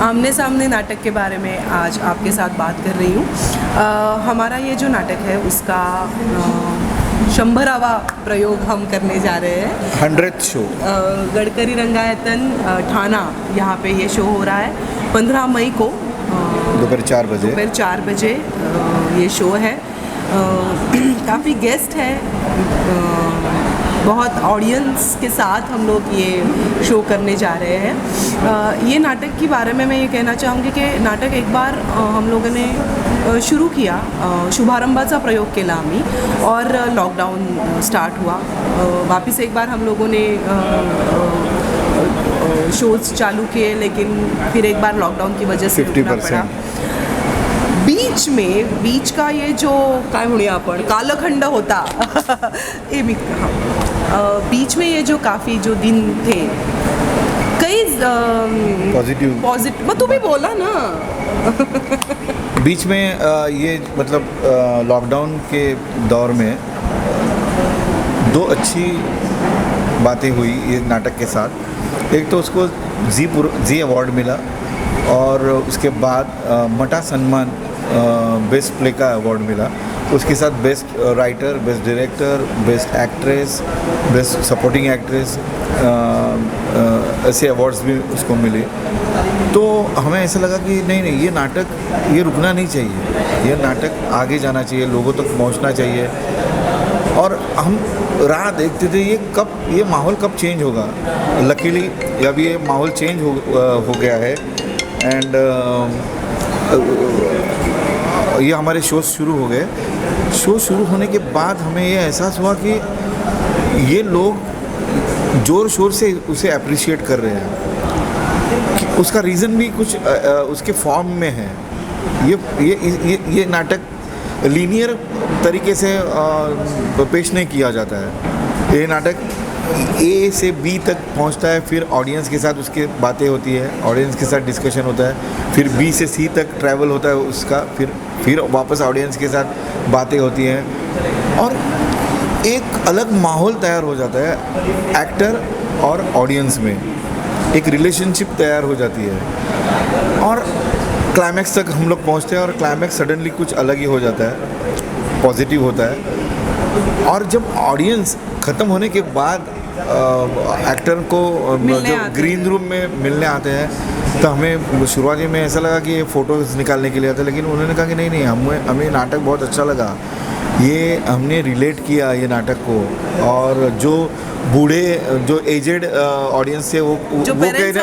आमने सामने नाटक के बारे में आज आपके साथ बात कर रही हूँ। हमारा ये जो नाटक है उसका 100वां प्रयोग हम करने जा रहे हैं। 100th शो गडकरी रंगायतन ठाणा, यहाँ पे ये शो हो रहा है 15 मई को दोपहर 4 बजे ये शो है। काफ़ी गेस्ट है, बहुत ऑडियंस के साथ हम लोग ये शो करने जा रहे हैं। ये नाटक के बारे में मैं ये कहना चाहूँगी कि नाटक एक बार हम लोगों ने शुरू किया, शुभारंभाचा प्रयोग केला आम्ही और लॉकडाउन स्टार्ट हुआ। वापस एक बार हम लोगों ने शोज चालू किए, लेकिन फिर एक बार लॉकडाउन की वजह से रुकना पड़ा। बीच का ये जो काय म्हणूया आपण कालखंड होता बीच में ये जो काफ़ी जो दिन थे, कई पॉजिटिव मग तुम्ही बोला ना बीच में ये मतलब लॉकडाउन के दौर में 2 अच्छी बातें हुई ये नाटक के साथ। एक तो उसको जी अवार्ड मिला और उसके बाद मटा सम्मान बेस्ट प्ले का अवार्ड मिला। उसके साथ best writer, best director, best actress, best supporting actress, ऐसे अवार्ड्स भी उसको मिले। तो हमें ऐसा लगा कि नहीं ये नाटक ये रुकना नहीं चाहिए, ये नाटक आगे जाना चाहिए, लोगों तक पहुंचना चाहिए। और हम राह देखते थे ये माहौल कब चेंज होगा। लकीली अब ये माहौल चेंज हो गया है एंड ये हमारे शोज शुरू हो गए। शो शुरू होने के बाद हमें ये एहसास हुआ कि ये लोग ज़ोर शोर से उसे अप्रिशिएट कर रहे हैं। उसका रीज़न भी कुछ उसके फॉर्म में है। ये नाटक लीनियर तरीके से पेश नहीं किया जाता है। ये नाटक ए से बी तक पहुंचता है, फिर ऑडियंस के साथ उसके बातें होती है, ऑडियंस के साथ डिस्कशन होता है, फिर बी से सी तक ट्रैवल होता है उसका, फिर वापस ऑडियंस के साथ बातें होती हैं और एक अलग माहौल तैयार हो जाता है एक्टर और ऑडियंस में। एक रिलेशनशिप तैयार हो जाती है और क्लाइमैक्स तक हम लोग पहुंचते हैं और क्लाइमैक्स सडनली कुछ अलग ही हो जाता है, पॉजिटिव होता है। और जब ऑडियंस ख़त्म होने के बाद एक्टर को जो ग्रीन रूम में मिलने आते हैं, तो हमें शुरुआती में ऐसा लगा कि ये फ़ोटोज़ निकालने के लिए आते हैं, लेकिन उन्होंने कहा कि नहीं हमें नाटक बहुत अच्छा लगा, ये हमने रिलेट किया ये नाटक को। और जो बूढ़े जो एजेड ऑडियंस है वो पेरेंट्स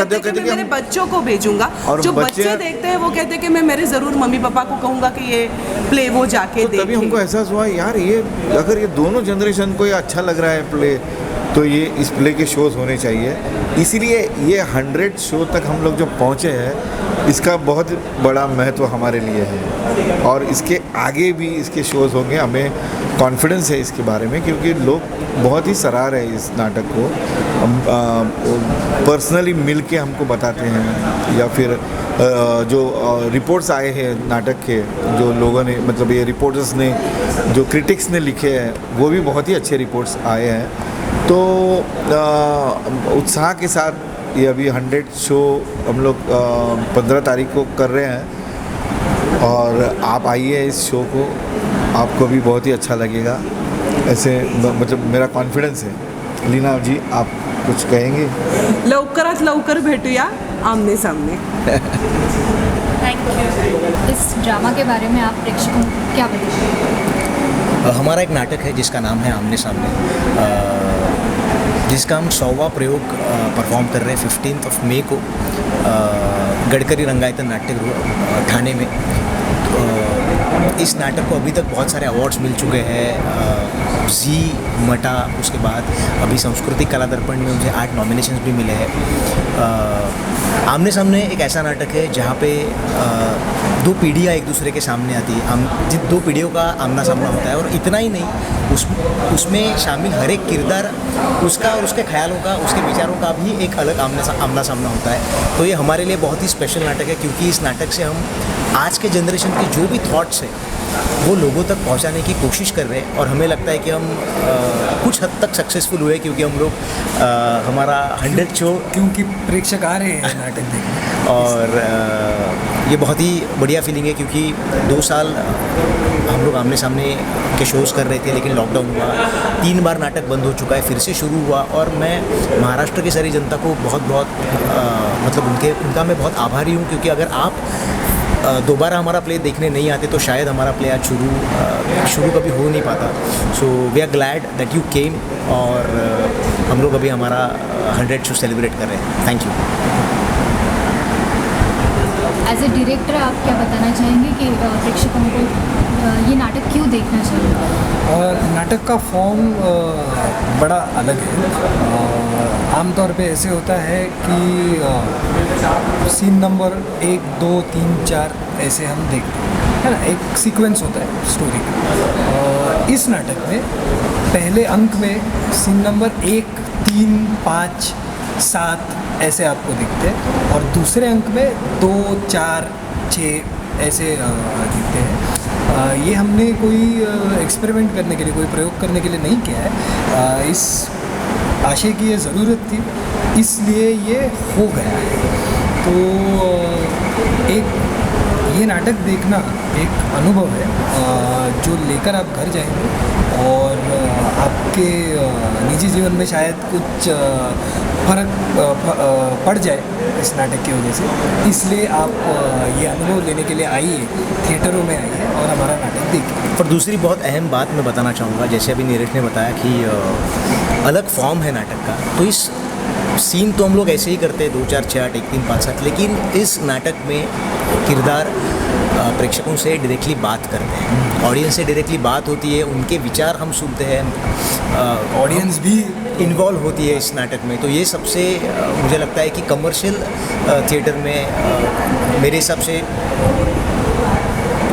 आते हैं कि मेरे बच्चों को भेजूंगा, और जो बच्चे देखते हैं वो कहते हैं कि मैं मेरे ज़रूर मम्मी पापा को कहूँगा कि ये प्ले वो जाके देखें। तभी हमको एहसास हुआ यार ये अगर ये दोनों जनरेशन को ये अच्छा लग रहा है प्ले, तो ये इस प्ले के शोज़ होने चाहिए। इसीलिए ये 100 शो तक हम लोग जो पहुँचे हैं, इसका बहुत बड़ा महत्व हमारे लिए है और इसके आगे भी इसके शोज़ होंगे। हमें कॉन्फिडेंस है इसके बारे में, क्योंकि लोग बहुत ही सराह रहे हैं इस नाटक को। पर्सनली मिल के हमको बताते हैं या फिर जो रिपोर्ट्स आए हैं नाटक के, जो लोगों ने मतलब ये रिपोर्टर्स ने जो क्रिटिक्स ने लिखे हैं, वो भी बहुत ही अच्छे रिपोर्ट्स आए हैं। तो उत्साह के साथ ये अभी 100 शो हम लोग 15 तारीख को कर रहे हैं और आप आइए इस शो को, आपको भी बहुत ही अच्छा लगेगा। ऐसे मतलब मेरा कॉन्फिडेंस है। लीना जी, आप कुछ कहेंगे? लवकरात लवकर भेटूया आमने सामने। Thank you. इस ड्रामा के बारे में आप प्रेक्षकों को क्या बताएंगे? हमारा एक नाटक है जिसका नाम है आमने सामने, जिसका हम 100वां प्रयोग परफॉर्म कर रहे हैं 15 मई को गडकरी रंगायतन नाट्यगृह ठाणे में। इस नाटक को अभी तक बहुत सारे अवार्ड्स मिल चुके हैं, जी मटा, उसके बाद अभी सांस्कृतिक कला दर्पण में मुझे 8 नॉमिनेशंस भी मिले हैं। आमने सामने एक ऐसा नाटक है जहाँ पे 2 पीढ़ियाँ एक दूसरे के सामने आती है, जिन 2 पीढ़ियों का आमना सामना होता है। और इतना ही नहीं, उसमें शामिल हर एक किरदार उसका और उसके ख्यालों का, उसके विचारों का भी एक अलग आमना सामना होता है। तो ये हमारे लिए बहुत ही स्पेशल नाटक है, क्योंकि इस नाटक से हम आज के जनरेशन के जो भी थॉट्स है वो लोगों तक पहुंचाने की कोशिश कर रहे हैं और हमें लगता है कि हम कुछ हद तक सक्सेसफुल हुए क्योंकि हम लोग हमारा 100 शो क्योंकि प्रेक्षक आ रहे हैं नाटक देखने। और ये बहुत ही बढ़िया फीलिंग है क्योंकि 2 साल हम लोग आमने सामने के शोज़ कर रहे थे लेकिन लॉकडाउन हुआ, 3 बार नाटक बंद हो चुका है, फिर से शुरू हुआ और मैं महाराष्ट्र की सारी जनता को बहुत मतलब उनका मैं बहुत आभारी हूँ क्योंकि अगर आप दोबारा हमारा प्ले देखने नहीं आते तो शायद हमारा प्ले आज शुरू कभी हो नहीं पाता। So we are glad that you came और हम लोग अभी हमारा 100 शो सेलिब्रेट कर रहे हैं। Thank you. As a director आप क्या बताना चाहेंगे कि प्रेक्षकों को ये नाटक क्यों देखना चाहिए? नाटक का फॉर्म बड़ा अलग है। आमतौर पे ऐसे होता है कि सीन नंबर 1, 2, 3, 4 ऐसे हम देखते हैं, है ना, एक सीक्वेंस होता है स्टोरी का। इस नाटक में पहले अंक में सीन नंबर 1, 3, 5, 7 ऐसे आपको दिखते हैं और दूसरे अंक में 2, 4, 6 ऐसे दिखते हैं। ये हमने कोई एक्सपेरिमेंट करने के लिए, कोई प्रयोग करने के लिए नहीं किया है। इस आशय की ये ज़रूरत थी, इसलिए ये हो गया है। तो एक ये नाटक देखना एक अनुभव है जो लेकर आप घर जाएंगे और आपके निजी जीवन में शायद कुछ फर्क पड़ जाए इस नाटक की वजह से। इसलिए आप ये अनुभव लेने के लिए आइए, थिएटरों में आइए और हमारा नाटक देखिए। और दूसरी बहुत अहम बात मैं बताना चाहूँगा, जैसे अभी नीरज ने बताया कि अलग फॉर्म है नाटक का, तो इस सीन तो हम लोग ऐसे ही करते हैं 2, 4, 6, 8, 1, 3, 5, 7, लेकिन इस नाटक में किरदार प्रेक्षकों से डायरेक्टली बात करते हैं, ऑडियंस से डायरेक्टली बात होती है, उनके विचार हम सुनते हैं, ऑडियंस भी इन्वॉल्व होती है इस नाटक में। तो ये सबसे मुझे लगता है कि कमर्शियल थिएटर में मेरे हिसाब से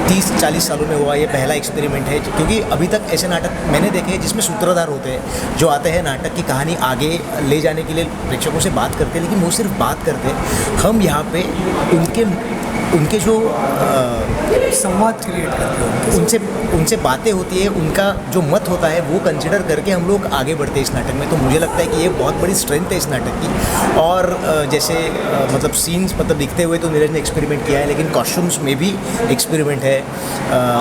30-40 सालों में हुआ ये पहला एक्सपेरिमेंट है, क्योंकि अभी तक ऐसे नाटक मैंने देखे हैं जिसमें सूत्रधार होते हैं जो आते हैं नाटक की कहानी आगे ले जाने के लिए प्रेक्षकों से बात करते हैं, लेकिन वो सिर्फ बात करते हैं। हम यहाँ पे उनके जो संवाद क्रिएट करते हैं, उनसे बातें होती है, उनका जो मत होता है वो कंसिडर करके हम लोग आगे बढ़ते हैं इस नाटक में। तो मुझे लगता है कि ये बहुत बड़ी स्ट्रेंथ है इस नाटक की। और जैसे मतलब सीन्स मतलब दिखते हुए तो नीरज ने एक्सपेरिमेंट किया है, लेकिन कॉस्ट्यूम्स में भी एक्सपेरिमेंट है,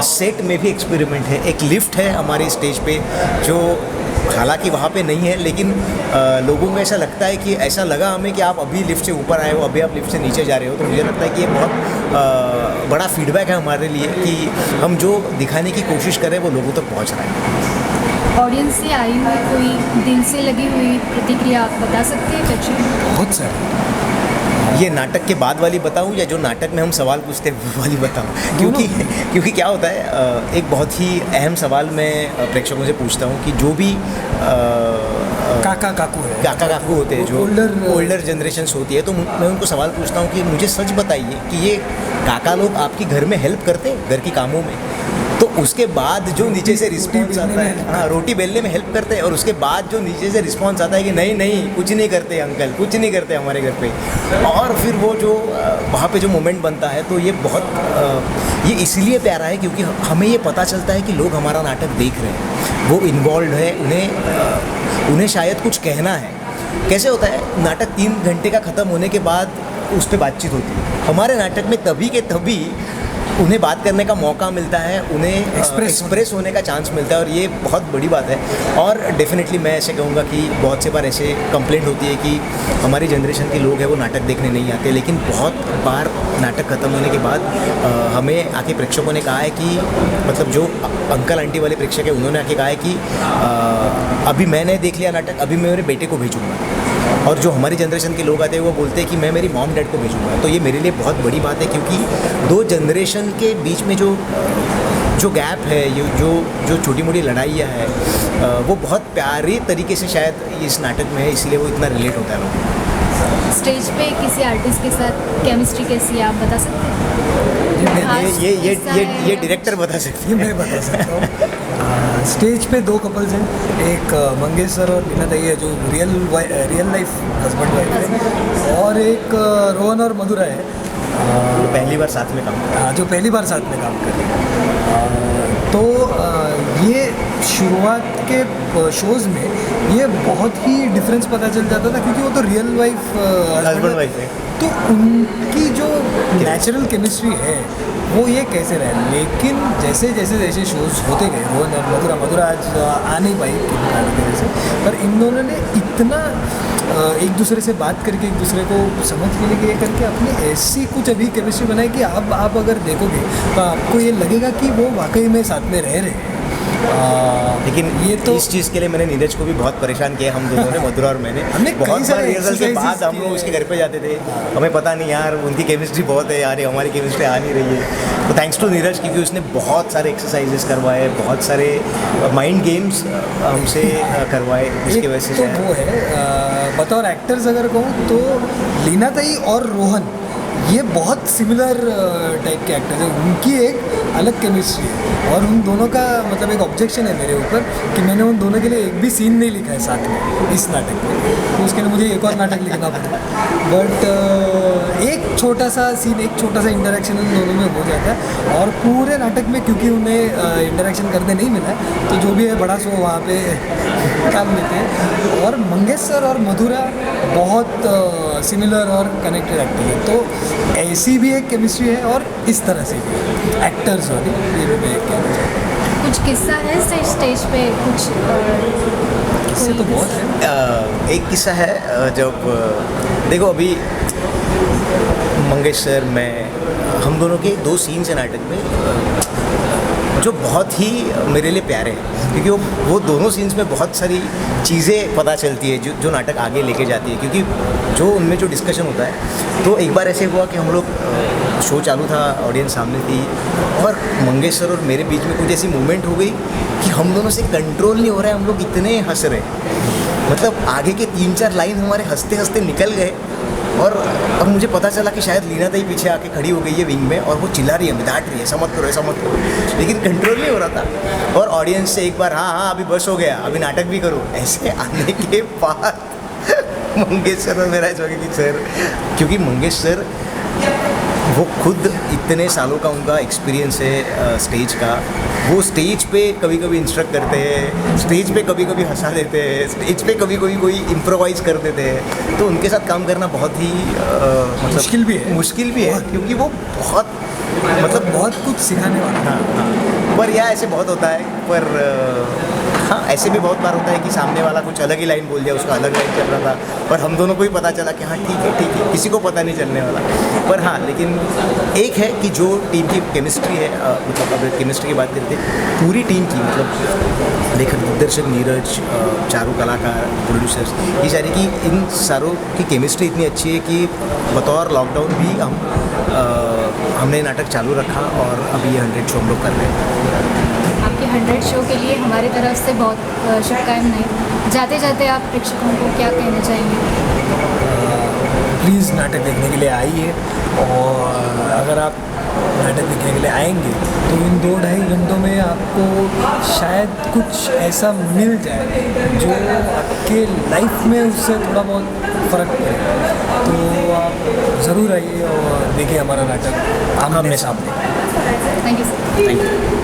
सेट में भी एक्सपेरिमेंट है। एक लिफ्ट है हमारी स्टेज पे जो हालांकि वहाँ पे नहीं है, लेकिन लोगों को ऐसा लगता है कि ऐसा लगा हमें कि आप अभी लिफ्ट से ऊपर आए हो, अभी आप लिफ्ट से नीचे जा रहे हो। तो मुझे लगता है कि ये बहुत बड़ा फीडबैक है हमारे लिए कि हम जो दिखाने की कोशिश करें वो लोगों तक पहुँच रहा है। ऑडियंस से आई हुई कोई दिल से लगी हुई प्रतिक्रिया आप बता सकते हैं? बहुत सारे। ये नाटक के बाद वाली बताऊं या जो नाटक में हम सवाल पूछते हैं वो वाली बताऊं? क्योंकि क्या होता है, एक बहुत ही अहम सवाल मैं प्रेक्षकों से पूछता हूं कि जो भी काका काकू होते हैं, जो ओल्डर जनरेशन्स होती है, तो मैं उनको सवाल पूछता हूं कि मुझे सच बताइए कि ये काका लोग आपकी घर में हेल्प करते हैं, घर की कामों में? तो उसके बाद जो नीचे से रिस्पॉन्स आता है, हाँ, रोटी बेलने में हेल्प करते हैं, और उसके बाद जो नीचे से रिस्पॉन्स आता है कि नहीं कुछ नहीं करते अंकल, कुछ नहीं करते हमारे घर पे। और फिर वो जो वहाँ पे जो मोमेंट बनता है, तो ये बहुत ये इसलिए प्यारा है क्योंकि हमें ये पता चलता है कि लोग हमारा नाटक देख रहे हैं, वो इन्वॉल्व है, उन्हें शायद कुछ कहना है। कैसे होता है, नाटक 3 घंटे का ख़त्म होने के बाद उस पर बातचीत होती है। हमारे नाटक में तभी के तभी उन्हें बात करने का मौका मिलता है, उन्हें एक्सप्रेस होने का चांस मिलता है, और ये बहुत बड़ी बात है। और डेफिनेटली मैं ऐसे कहूँगा कि बहुत से बार ऐसे कंप्लेंट होती है कि हमारी जनरेशन के लोग हैं वो नाटक देखने नहीं आते, लेकिन बहुत बार नाटक ख़त्म होने के बाद हमें आके प्रेक्षकों ने कहा है कि मतलब जो अंकल आंटी वाले प्रेक्षक है उन्होंने आके कहा है कि अभी मैंने देख लिया नाटक, अभी मैं मेरे बेटे को भेजूँगा। और जो हमारी जनरेशन के लोग आते हैं वो बोलते हैं कि मैं मेरी मॉम डैड को भेजूँगा। तो ये मेरे लिए बहुत बड़ी बात है, क्योंकि 2 जनरेशन के बीच में जो गैप है, ये जो छोटी मोटी लड़ाइयाँ हैं, वो बहुत प्यारे तरीके से शायद इस नाटक में है, इसलिए वो इतना रिलेट होता है लोगों को। स्टेज पे किसी आर्टिस्ट के साथ केमिस्ट्री कैसी है आप बता सकते हैं? ये डायरेक्टर बता सकती है, मैं बता सकता हूँ। स्टेज पे 2 कपल्स हैं, एक मंगेश सर और मीना दही है जो रियल लाइफ हस्बैंड वाइफ है, और एक रोहन और मधुरा है पहली बार साथ में काम किया। जो पहली बार साथ में काम कर रहे हैं। तो ये शुरुआत के शोज़ में ये बहुत ही डिफरेंस पता चल जाता था, क्योंकि वो तो रियल लाइफ हस्बैंड वाइफ है। तो उनकी जो नेचुरल केमिस्ट्री है वो ये कैसे रहे। लेकिन जैसे जैसे जैसे शोज़ होते गए, रोहन और मधुरा आज आ नहीं पाई किन कारण की वजह से, पर इन दोनों ने इतना एक दूसरे से बात करके, एक दूसरे को समझ के लिए ये करके अपनी ऐसी कुछ अभी केमिस्ट्री बनाई कि अब आप अगर देखोगे तो आपको ये लगेगा कि वो वाकई में साथ में रह रहे हैं। लेकिन ये तो इस चीज़ के लिए मैंने नीरज को भी बहुत परेशान किया, हम दोनों ने, मधुरा और मैंने हमने कई बहुत सारे बार रिहर्सल के exercises बाद हम लोग किए। उसके घर पे जाते थे, हमें पता नहीं यार उनकी केमिस्ट्री बहुत है यार, हमारी केमिस्ट्री आ नहीं रही है। तो थैंक्स टू नीरज, क्योंकि उसने बहुत सारे एक्सरसाइजेस करवाए, बहुत सारे माइंड गेम्स हमसे करवाए, जिसकी वजह से तो वो है बतौर एक्टर्स अगर कहूँ तो लीना ताई और रोहन ये बहुत सिमिलर टाइप के एक्टर्स हैं। उनकी एक अलग केमिस्ट्री है और उन दोनों का मतलब एक ऑब्जेक्शन है मेरे ऊपर कि मैंने उन दोनों के लिए एक भी सीन नहीं लिखा है साथ में इस नाटक में, तो उसके लिए मुझे एक और नाटक लिखना पड़ा। बट एक छोटा सा सीन, एक छोटा सा इंटरेक्शन उन दोनों में हो जाता है और पूरे नाटक में क्योंकि उन्हें इंटरेक्शन करने नहीं मिला है तो जो भी है बड़ा शो वहाँ पे काम लेते हैं। और मंगेश सर और मधुरा बहुत सिमिलर और कनेक्टेड एक्टर है, तो ऐसी भी एक केमिस्ट्री है और इस तरह से भी एक्टर्स वाली ये भी मैं कहना चाहता हूँ। कुछ किस्सा है स्टेज पे कुछ इससे तो बहुत है। एक किस्सा है जब देखो अभी मंगेश सर, मैं, हम दोनों के 2 सीन्स हैं नाटक में जो बहुत ही मेरे लिए प्यारे हैं, क्योंकि वो दोनों सीन्स में बहुत सारी चीज़ें पता चलती है जो नाटक आगे लेके जाती है, क्योंकि जो उनमें जो डिस्कशन होता है। तो एक बार ऐसे हुआ कि हम लोग शो चालू था, ऑडियंस सामने थी और मंगेश सर और मेरे बीच में कुछ ऐसी मूवमेंट हो गई कि हम दोनों से कंट्रोल नहीं हो रहा है, हम लोग इतने हंस रहे, मतलब आगे के 3-4 लाइन हमारे हंसते हंसते निकल गए और अब मुझे पता चला कि शायद लीना ताई पीछे आके खड़ी हो गई है विंग में और वो चिल्ला रही है, डांट रही है, ऐसा मत करो ऐसा मत करो, लेकिन कंट्रोल नहीं हो रहा था। और ऑडियंस से एक बार हाँ अभी बस हो गया, अभी नाटक भी करो, ऐसे आने के बाद मंगेश सर और मेरा ऐसा कि सर, क्योंकि मंगेश सर वो खुद इतने सालों का उनका एक्सपीरियंस है स्टेज का, वो स्टेज पे कभी कभी इंस्ट्रक्ट करते हैं, स्टेज पे कभी कभी हंसा देते हैं, स्टेज पे कभी कभी कोई इम्प्रोवाइज़ कर देते हैं, तो उनके साथ काम करना बहुत ही मतलब मुश्किल भी है क्योंकि वो बहुत मतलब बहुत कुछ सिखाने वाला। हाँ, पर यह ऐसे बहुत होता है, पर हाँ ऐसे भी बहुत बार होता है कि सामने वाला कुछ अलग ही लाइन बोल दिया, उसका अलग लाइन चल रहा था, पर हम दोनों को ही पता चला कि हाँ ठीक है, किसी को पता नहीं चलने वाला। पर हाँ, लेकिन एक है कि जो टीम की केमिस्ट्री है, मतलब अगर केमिस्ट्री की बात करते हैं, पूरी टीम की, मतलब लेखक, दिग्दर्शक, नीरज, चारों कलाकार, प्रोड्यूसर्स, ये सारी की इन सारों की केमिस्ट्री इतनी अच्छी है कि बतौर लॉकडाउन भी हमने नाटक चालू रखा और अभी ये 100 शो हम लोग कर रहे हैं। आपके 100 शो के लिए हमारी तरफ से बहुत शुभकामनाएं। जाते जाते आप प्रेक्षकों को क्या कहना चाहेंगे? प्लीज़ नाटक देखने के लिए आइए, और अगर आप नाटक देखने के लिए आएंगे तो इन 2-2.5 घंटों में आपको शायद कुछ ऐसा मिल जाए जो आपके लाइफ में उससे थोड़ा बहुत फ़र्क पड़े। तो आप ज़रूर आइए और देखिए हमारा नाटक आमने सामने। Thank you sir. Thank you.